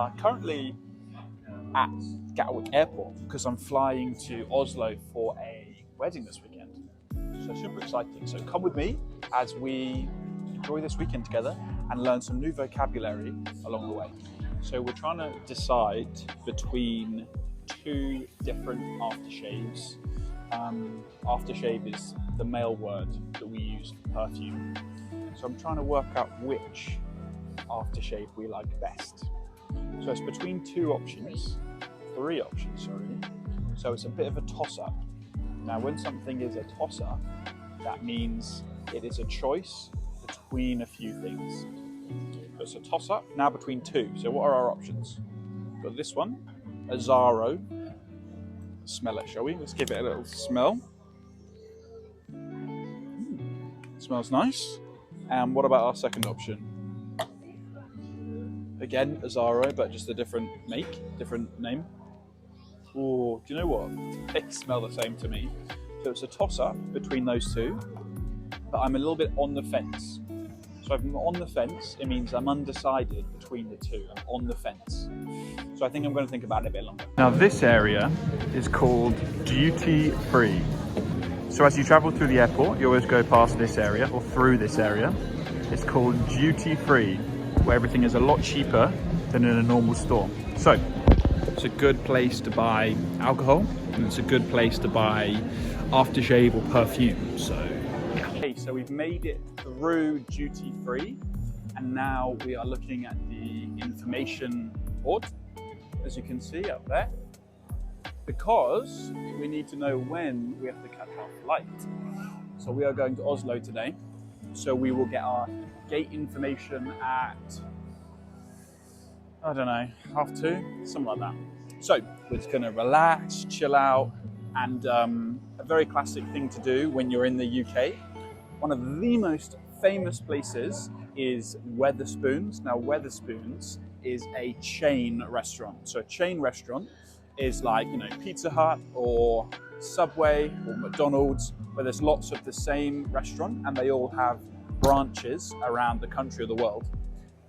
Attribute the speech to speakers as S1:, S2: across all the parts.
S1: are currently at Gatwick Airport because I'm flying to Oslo for a wedding this weekend. So super exciting. So come with me as we enjoy this weekend together and learn some new vocabulary along the way. So we're trying to decide between two different aftershaves. Aftershave is the male word that we use for perfume. So I'm trying to work out which aftershave we like best. So it's between three options, sorry. So it's a bit of a toss-up. Now when something is a toss-up, that means it is a choice between a few things. So it's a toss-up now between two. So what are our options? We've got this one, Azaro. Smell it, shall we? Let's give it a little smell. Smells nice. And what about our second option? Again, Azaro, but just a different make, different name. Oh, do you know what? They smell the same to me. So it's a toss-up between those two, but I'm a little bit on the fence. So if I'm on the fence, it means I'm undecided between the two. I'm on the fence. So I think I'm going to think about it a bit longer. Now this area is called duty free. So as you travel through the airport, you always go past this area or through this area. It's called duty free, where everything is a lot cheaper than in a normal store. So it's a good place to buy alcohol, and it's a good place to buy aftershave or perfume. So yeah. Okay, so we've made it through duty free, and now we are looking at the information board, as you can see up there, because we need to know when we have to catch our flight. So we are going to Oslo today, so we will get our gate information at, I don't know, 2:30, something like that. So we're just gonna relax, chill out, and a very classic thing to do when you're in the UK. One of the most famous places is Wetherspoons. Now Wetherspoons is a chain restaurant. So a chain restaurant is like, you know, Pizza Hut or Subway or McDonald's, where there's lots of the same restaurant and they all have branches around the country or the world.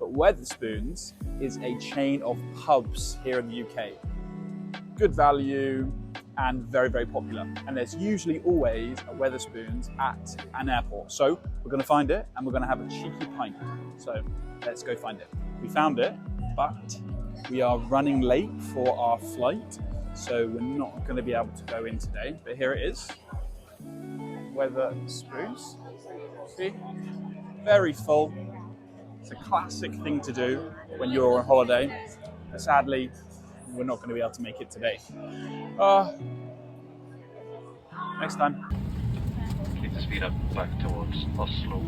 S1: But Wetherspoons is a chain of pubs here in the UK. Good value and very, very popular. And there's usually always a Wetherspoons at an airport. So we're gonna find it and we're gonna have a cheeky pint. So let's go find it. We found it, but we are running late for our flight. So we're not gonna be able to go in today, but here it is. Wetherspoons, see? Very full. It's a classic thing to do when you're on holiday. But sadly, we're not going to be able to make it today. Next time.
S2: Keep the speed up back towards Oslo.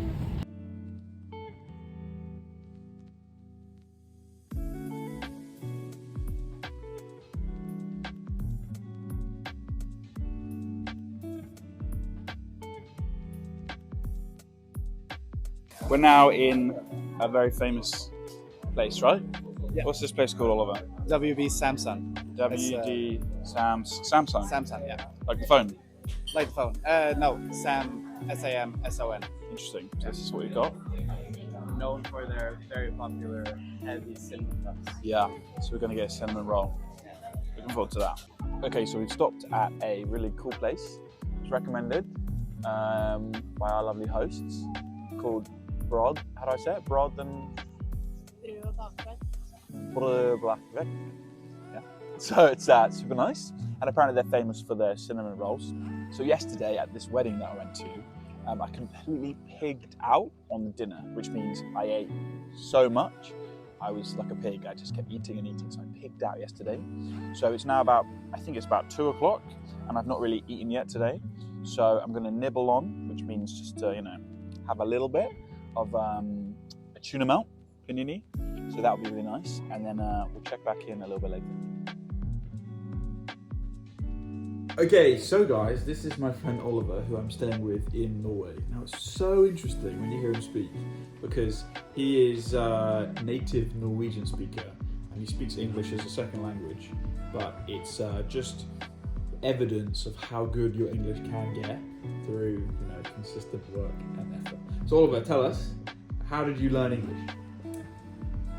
S1: We're now in a very famous place, right?
S3: Yeah.
S1: What's this place called, Oliver?
S3: WB Samsung.
S1: WD Samsung?
S3: Samsung, yeah.
S1: Like the phone?
S3: Like the phone. No, SAMSON.
S1: Interesting. So this is what we got.
S3: Known for their very popular heavy cinnamon buns.
S1: Yeah, so we're going to get a cinnamon roll. Looking forward to that. Okay, so we've stopped at a really cool place. It's recommended by our lovely hosts called Brod. How do I say it? Brod and... Brødbakverk. Yeah. So it's super nice, and apparently they're famous for their cinnamon rolls. So yesterday at this wedding that I went to, I completely pigged out on the dinner, which means I ate so much. I was like a pig. I just kept eating and eating, so I pigged out yesterday. So it's now I think it's about 2 o'clock, and I've not really eaten yet today. So I'm going to nibble on, which means just to, have a little bit of a tuna melt, panini. So that would be really nice. And then we'll check back in a little bit later. Okay, so guys, this is my friend Oliver, who I'm staying with in Norway. Now it's so interesting when you hear him speak, because he is a native Norwegian speaker, and he speaks English as a second language, but it's just evidence of how good your English can get through consistent work and effort. So Oliver, tell us, how did you learn English?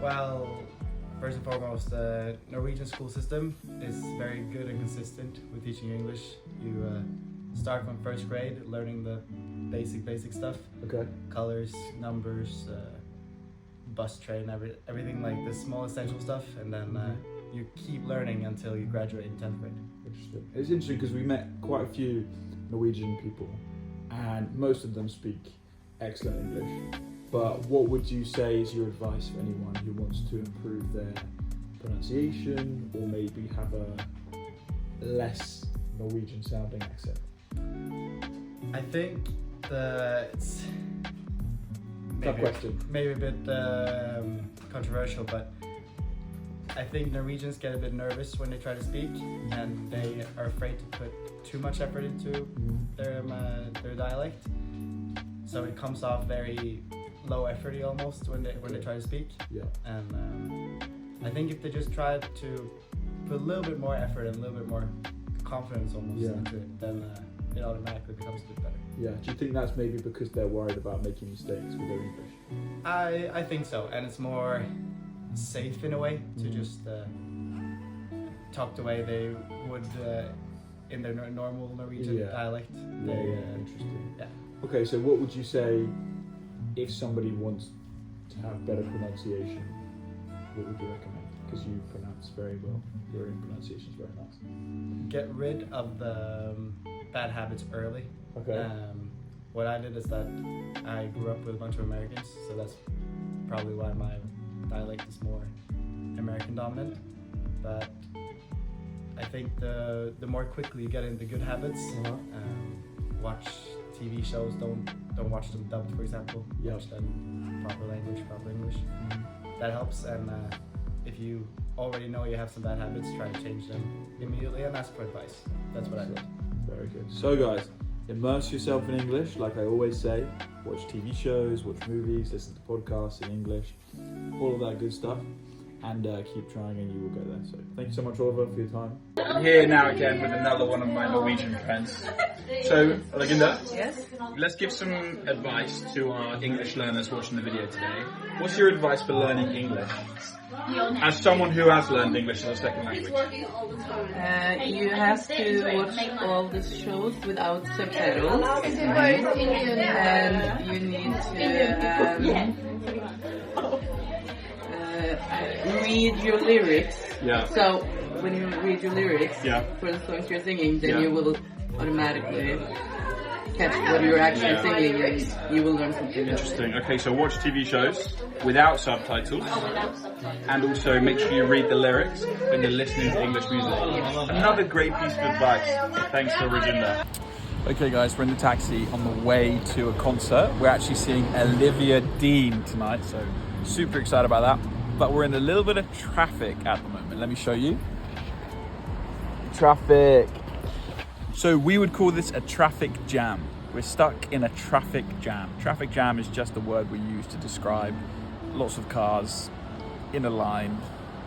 S4: Well,
S3: first and foremost, the Norwegian school system is very good and consistent with teaching English. You start from first grade learning the basic stuff.
S4: Okay.
S3: Colors, numbers, bus, train, everything like the small essential stuff, and then you keep learning until you graduate in 10th grade.
S4: Interesting. It's interesting because we met quite a few Norwegian people and most of them speak excellent English. But what would you say is your advice for anyone who wants to improve their pronunciation or maybe have a less Norwegian sounding accent?
S3: I think it's
S4: Tough question.
S3: maybe a bit controversial, but I think Norwegians get a bit nervous when they try to speak, and they are afraid to put too much effort into their dialect. So it comes off very low efforty almost when they try to speak.
S4: Yeah.
S3: And I think if they just try to put a little bit more effort and a little bit more confidence almost into it, then it automatically becomes a bit better.
S4: Yeah. Do you think that's maybe because they're worried about making mistakes with their English?
S3: I think so, and it's more safe in a way to just talk the way they would in their normal Norwegian dialect.
S4: Interesting.
S3: Yeah.
S4: Okay, so what would you say if somebody wants to have better pronunciation? What would you recommend? Because you pronounce very well. Your pronunciation is very nice.
S3: Get rid of the bad habits early.
S4: Okay.
S3: What I did is that I grew up with a bunch of Americans, so that's probably why my dialect is more American dominant. But I think the more quickly you get into good habits, watch TV shows, don't watch them dubbed, for example. Watch them proper language, proper English. That helps. And if you already know you have some bad habits, try to change them immediately and ask for advice. That's what I did.
S4: Very good. So guys, immerse yourself in English, like I always say. Watch TV shows, watch movies, listen to podcasts in English, all of that good stuff. And keep trying and you will get there. So thank you so much, Oliver, for your time.
S1: I'm here now again with another one of my Norwegian friends. So, Linda,
S5: Yes?
S1: let's give some advice to our English learners watching the video today. What's your advice for learning English? As someone who has learned English as a second language.
S5: You have to watch all the shows without subtitles. And you need to read your lyrics.
S1: Yeah.
S5: So when you read your lyrics for the songs you're singing, then you will automatically catch what you're actually singing, and you will learn something.
S1: Interesting. Okay, so watch TV shows without subtitles, and also make sure you read the lyrics when you're listening to English music. Another great piece of advice. Thanks to Regina. Okay guys, we're in the taxi on the way to a concert. We're actually seeing Olivia Dean tonight, so super excited about that. But we're in a little bit of traffic at the moment. Let me show you. Traffic. So we would call this a traffic jam. We're stuck in a traffic jam. Traffic jam is just a word we use to describe lots of cars in a line,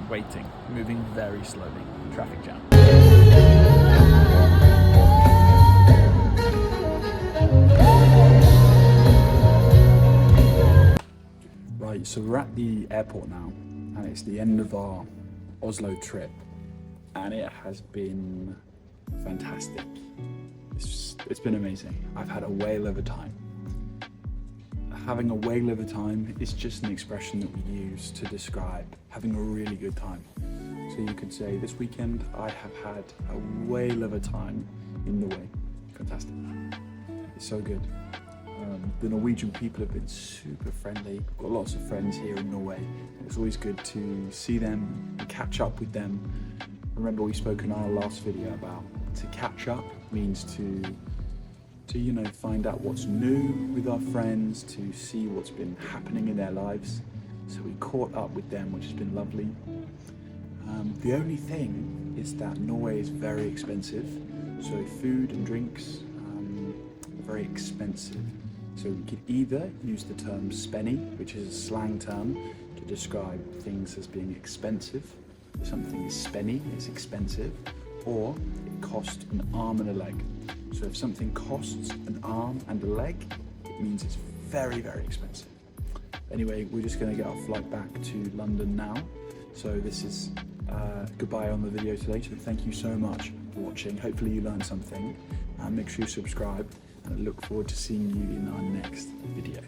S1: waiting, moving very slowly. Traffic jam. Right, so we're at the airport now, and it's the end of our Oslo trip, and it has been fantastic. It's been amazing. I've had a whale of a time. Having a whale of a time is just an expression that we use to describe having a really good time. So you could say, this weekend I have had a whale of a time in Norway. Fantastic. It's so good. The Norwegian people have been super friendly. I've got lots of friends here in Norway. It's always good to see them and catch up with them. Remember we spoke in our last video about to catch up means to find out what's new with our friends, to see what's been happening in their lives. So we caught up with them, which has been lovely. The only thing is that Norway is very expensive. So food and drinks are very expensive. So we could either use the term spenny, which is a slang term to describe things as being expensive. If something is spenny, it's expensive, or it costs an arm and a leg. So if something costs an arm and a leg, it means it's very, very expensive. Anyway, we're just going to get our flight back to London now. So this is goodbye on the video today. So thank you so much for watching. Hopefully you learned something. Make sure you subscribe, and I look forward to seeing you in our next video.